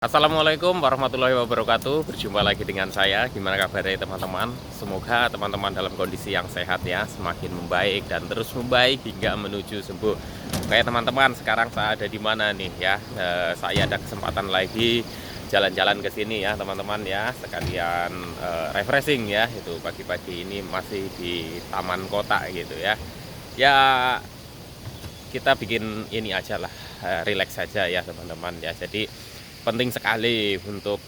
Assalamualaikum warahmatullahi wabarakatuh. Berjumpa lagi dengan saya. Gimana kabarnya teman-teman? Semoga teman-teman dalam kondisi yang sehat ya, semakin membaik dan terus membaik hingga menuju sembuh. Oke teman-teman, sekarang saya ada di mana nih ya? Saya ada kesempatan lagi jalan-jalan ke sini ya teman-teman ya, sekalian refreshing ya. Itu pagi-pagi ini masih di taman kota gitu ya. Ya kita bikin ini aja lah, relax saja ya teman-teman ya. Jadi penting sekali untuk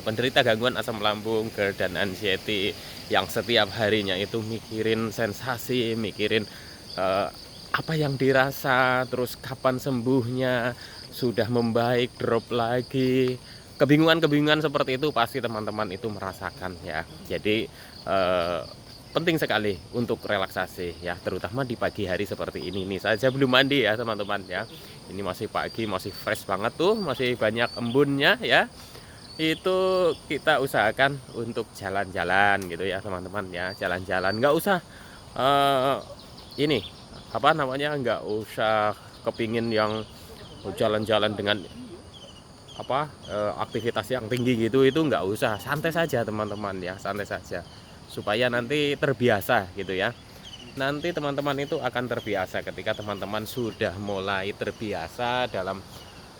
penderita gangguan asam lambung, GERD dan anxiety yang setiap harinya itu mikirin sensasi, mikirin apa yang dirasa, terus kapan sembuhnya, sudah membaik, drop lagi. Kebingungan-kebingungan seperti itu pasti teman-teman itu merasakan ya. Jadi penting sekali untuk relaksasi ya, terutama di pagi hari seperti ini nih. Saya belum mandi ya teman-teman ya. Ini masih pagi, masih fresh banget tuh, masih banyak embunnya ya. Itu kita usahakan untuk jalan-jalan gitu ya teman-teman ya, jalan-jalan. Nggak usah ini apa namanya, nggak usah kepingin yang jalan-jalan dengan apa aktivitas yang tinggi gitu, itu nggak usah, santai saja teman-teman ya, santai saja supaya nanti terbiasa gitu ya. Nanti teman-teman itu akan terbiasa ketika teman-teman sudah mulai terbiasa dalam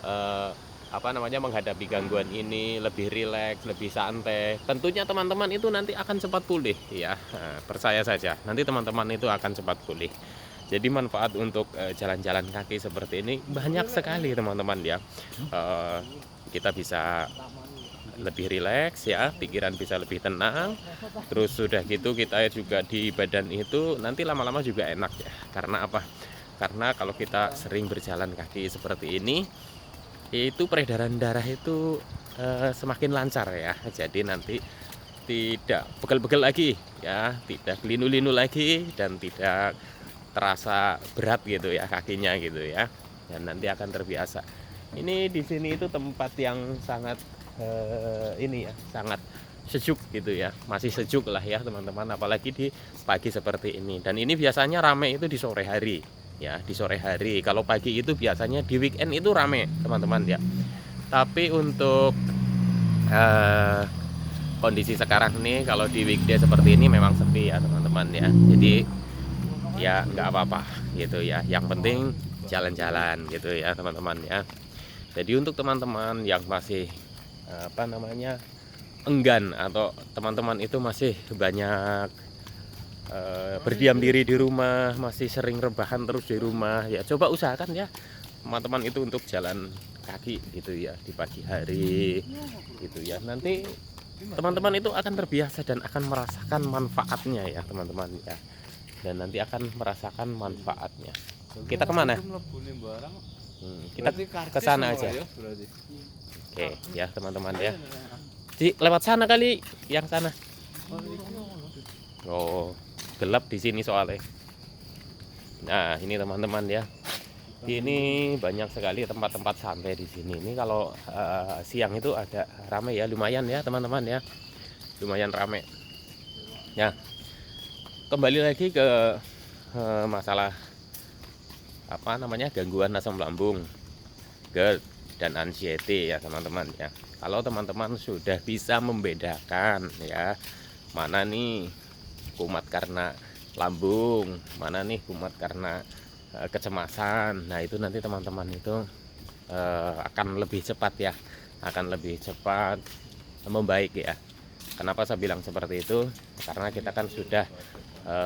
eh, apa namanya, menghadapi gangguan ini, lebih rileks, lebih santai. Tentunya teman-teman itu nanti akan cepat pulih ya. Percaya saja, nanti teman-teman itu akan cepat pulih. Jadi manfaat untuk jalan-jalan kaki seperti ini banyak sekali teman-teman ya. Eh, kita bisa lebih rileks ya, pikiran bisa lebih tenang. Terus sudah gitu kita juga di badan itu nanti lama-lama juga enak ya. Karena apa? Karena kalau kita sering berjalan kaki seperti ini, itu peredaran darah itu semakin lancar ya. Jadi nanti tidak pegel-pegel lagi ya, tidak linu-linu lagi, dan tidak terasa berat gitu ya kakinya gitu ya. Dan nanti akan terbiasa. Ini di sini itu tempat yang sangat ini ya, sangat sejuk gitu ya, masih sejuk lah ya teman-teman, apalagi di pagi seperti ini. Dan ini biasanya rame itu di sore hari ya, di sore hari. Kalau pagi itu biasanya di weekend itu rame teman-teman ya. Tapi untuk eh, kondisi sekarang nih, kalau di weekday seperti ini memang sepi ya teman-teman ya. Jadi ya nggak apa-apa gitu ya, yang penting jalan-jalan gitu ya teman-teman ya. Jadi untuk teman-teman yang masih apa namanya, enggan, atau teman-teman itu masih banyak berdiam diri di rumah, masih sering rebahan terus di rumah ya, coba usahakan ya teman-teman itu untuk jalan kaki gitu ya di pagi hari gitu ya. Nanti teman-teman itu akan terbiasa dan akan merasakan manfaatnya ya teman-teman ya, dan nanti akan merasakan manfaatnya. Kita kemana? Kita ke sana aja. Oke ya teman-teman ya, di lewat sana kali, yang sana. Oh, gelap di sini soalnya. Nah ini teman-teman ya, ini banyak sekali tempat-tempat santai di sini. Ini kalau siang itu agak ramai ya, lumayan ya teman-teman ya, lumayan ramai ya. Kembali lagi ke masalah apa namanya, gangguan asam lambung, GERD dan anxiety ya teman-teman ya. Kalau teman-teman sudah bisa membedakan ya, mana nih kumat karena lambung, mana nih kumat karena kecemasan, nah itu nanti teman-teman itu akan lebih cepat ya, akan lebih cepat membaik ya. Kenapa saya bilang seperti itu? Karena kita kan sudah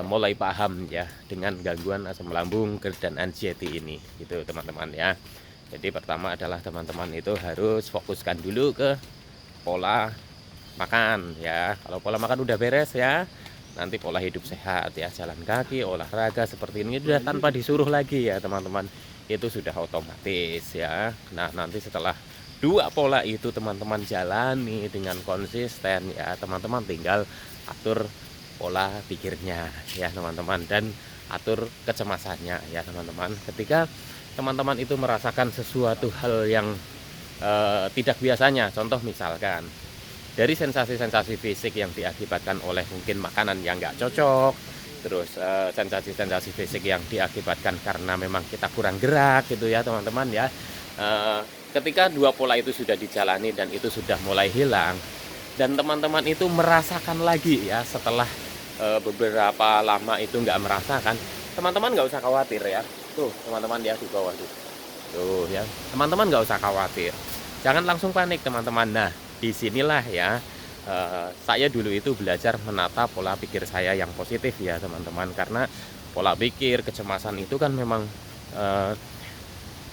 mulai paham ya dengan gangguan asam lambung, GERD dan anxiety ini gitu teman-teman ya. Jadi pertama adalah teman-teman itu harus fokuskan dulu ke pola makan ya. Kalau pola makan udah beres ya, nanti pola hidup sehat ya, jalan kaki, olahraga seperti ini sudah tanpa disuruh lagi ya teman-teman, itu sudah otomatis ya. Nah nanti setelah dua pola itu teman-teman jalani dengan konsisten ya, teman-teman tinggal atur pola pikirnya ya teman-teman, dan atur kecemasannya ya teman-teman. Ketika teman-teman itu merasakan sesuatu hal yang tidak biasanya, contoh misalkan dari sensasi-sensasi fisik yang diakibatkan oleh mungkin makanan yang nggak cocok, terus sensasi-sensasi fisik yang diakibatkan karena memang kita kurang gerak gitu ya teman-teman ya. ketika dua pola itu sudah dijalani dan itu sudah mulai hilang, dan teman-teman itu merasakan lagi ya setelah beberapa lama itu nggak merasakan, teman-teman nggak usah khawatir ya. Tuh teman-teman ya di bawah tuh ya, teman-teman nggak usah khawatir, jangan langsung panik teman-teman. Nah disinilah ya saya dulu itu belajar menata pola pikir saya yang positif ya teman-teman, karena pola pikir kecemasan itu kan memang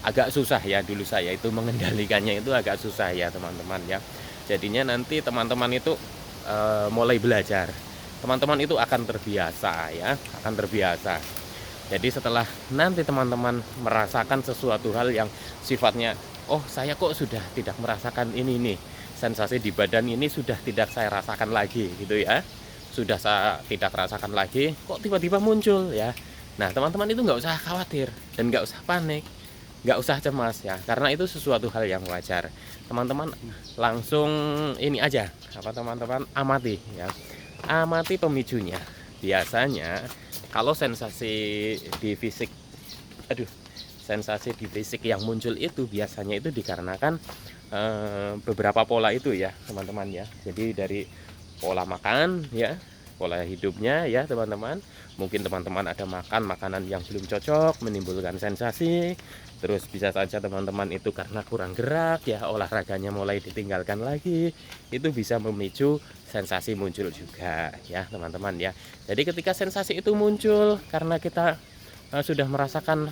agak susah ya, dulu saya itu mengendalikannya itu agak susah ya teman-teman ya. Jadinya nanti teman-teman itu mulai belajar, teman-teman itu akan terbiasa ya, akan terbiasa. Jadi setelah nanti teman-teman merasakan sesuatu hal yang sifatnya, oh saya kok sudah tidak merasakan ini nih, sensasi di badan ini sudah tidak saya rasakan lagi gitu ya, sudah saya tidak rasakan lagi, kok tiba-tiba muncul ya. Nah teman-teman itu nggak usah khawatir dan nggak usah panik, nggak usah cemas ya, karena itu sesuatu hal yang wajar. Teman-teman langsung ini aja, apa teman-teman amati ya, amati pemicunya. Biasanya kalau sensasi di fisik, sensasi di fisik yang muncul itu biasanya itu dikarenakan beberapa pola itu ya teman-teman ya. Jadi dari pola makan ya, pola hidupnya ya teman-teman. Mungkin teman-teman ada makan makanan yang belum cocok menimbulkan sensasi. Terus bisa saja teman-teman itu karena kurang gerak ya, olahraganya mulai ditinggalkan lagi, itu bisa memicu sensasi muncul juga ya teman-teman ya. Jadi ketika sensasi itu muncul karena kita sudah merasakan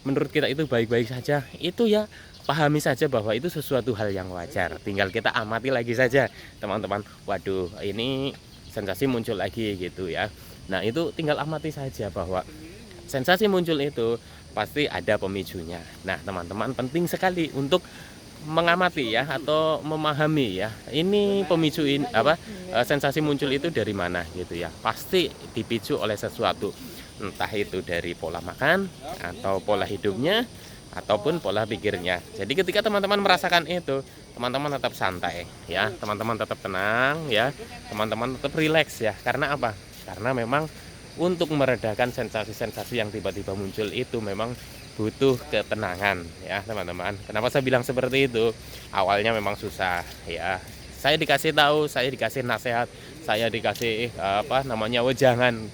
menurut kita itu baik-baik saja, itu ya pahami saja bahwa itu sesuatu hal yang wajar. Tinggal kita amati lagi saja teman-teman, waduh ini sensasi muncul lagi gitu ya. Nah itu tinggal amati saja bahwa sensasi muncul itu pasti ada pemicunya. Nah teman-teman penting sekali untuk mengamati ya, atau memahami ya, ini pemicu ini apa, sensasi muncul itu dari mana gitu ya. Pasti dipicu oleh sesuatu, entah itu dari pola makan atau pola hidupnya ataupun pola pikirnya. Jadi ketika teman-teman merasakan itu, teman-teman tetap santai ya, teman-teman tetap tenang ya, teman-teman tetap rileks ya. Karena apa? Karena memang untuk meredakan sensasi-sensasi yang tiba-tiba muncul itu memang butuh ketenangan ya teman-teman. Kenapa saya bilang seperti itu? Awalnya memang susah ya. Saya dikasih tahu, saya dikasih nasihat, saya dikasih wejangan.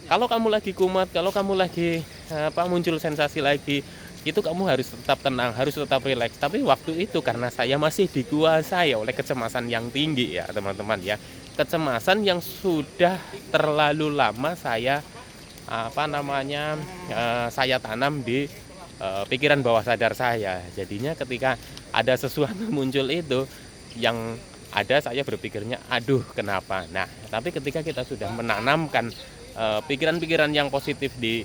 Kalau kamu lagi kumat, kalau kamu lagi muncul sensasi lagi, itu kamu harus tetap tenang, harus tetap rileks. Tapi waktu itu karena saya masih dikuasai oleh kecemasan yang tinggi ya teman-teman ya. Kecemasan yang sudah terlalu lama saya saya tanam di pikiran bawah sadar saya. Jadinya ketika ada sesuatu muncul itu, yang ada saya berpikirnya aduh kenapa. Nah tapi ketika kita sudah menanamkan pikiran-pikiran yang positif di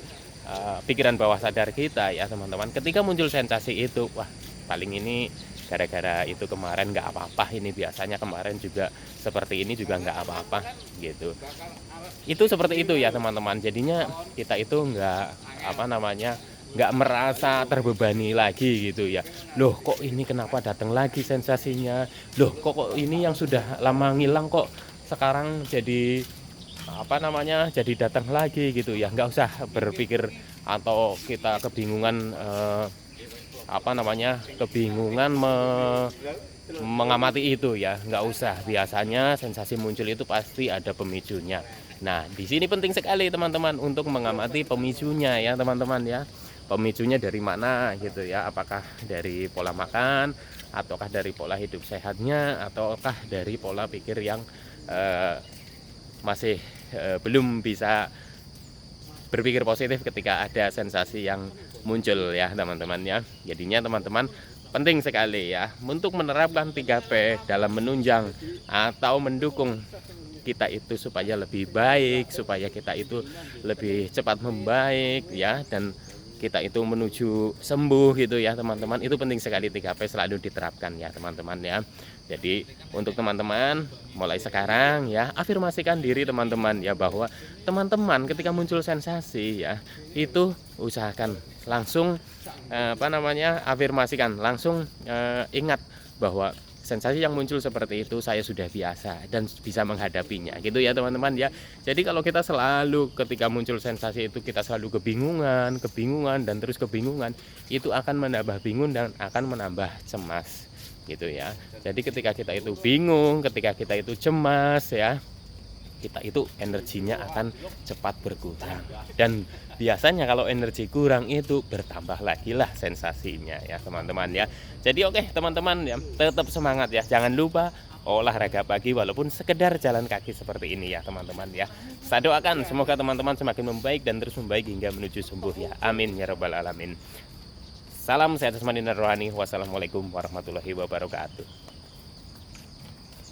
pikiran bawah sadar kita ya teman-teman, ketika muncul sensasi itu, wah paling ini gara-gara itu kemarin nggak apa-apa, ini biasanya kemarin juga seperti ini juga nggak apa-apa gitu. Itu seperti itu ya teman-teman. Jadinya kita itu nggak merasa terbebani lagi gitu ya. Loh kok ini kenapa datang lagi sensasinya, loh kok ini yang sudah lama ngilang kok sekarang jadi jadi datang lagi gitu ya. Nggak usah berpikir atau kita kebingungan mengamati itu ya, nggak usah. Biasanya sensasi muncul itu pasti ada pemicunya. Nah di sini penting sekali teman-teman untuk mengamati pemicunya ya teman-teman ya. Pemicunya dari mana gitu ya, apakah dari pola makan, ataukah dari pola hidup sehatnya, ataukah dari pola pikir yang masih belum bisa berpikir positif ketika ada sensasi yang muncul ya teman-teman ya. Jadinya teman-teman penting sekali ya untuk menerapkan 3P dalam menunjang atau mendukung kita itu supaya lebih baik, supaya kita itu lebih cepat membaik ya, dan kita itu menuju sembuh gitu ya teman-teman. Itu penting sekali 3P selalu diterapkan ya teman-teman ya. Jadi untuk teman-teman mulai sekarang ya, afirmasikan diri teman-teman ya, bahwa teman-teman ketika muncul sensasi ya, itu usahakan langsung afirmasikan, langsung ingat bahwa sensasi yang muncul seperti itu saya sudah biasa dan bisa menghadapinya gitu ya teman-teman ya. Jadi kalau kita selalu ketika muncul sensasi itu kita selalu kebingungan dan terus kebingungan, itu akan menambah bingung dan akan menambah cemas gitu ya. Jadi ketika kita itu bingung, ketika kita itu cemas ya, kita itu energinya akan cepat berkurang. Dan biasanya kalau energi kurang itu bertambah lagi lah sensasinya ya teman-teman ya. Jadi oke teman-teman ya, tetap semangat ya. Jangan lupa olahraga pagi walaupun sekedar jalan kaki seperti ini ya teman-teman ya. Saya doakan semoga teman-teman semakin membaik dan terus membaik hingga menuju sembuh ya. Amin ya rabbal alamin. Salam sehat jasmani dan rohani. Wassalamualaikum warahmatullahi wabarakatuh.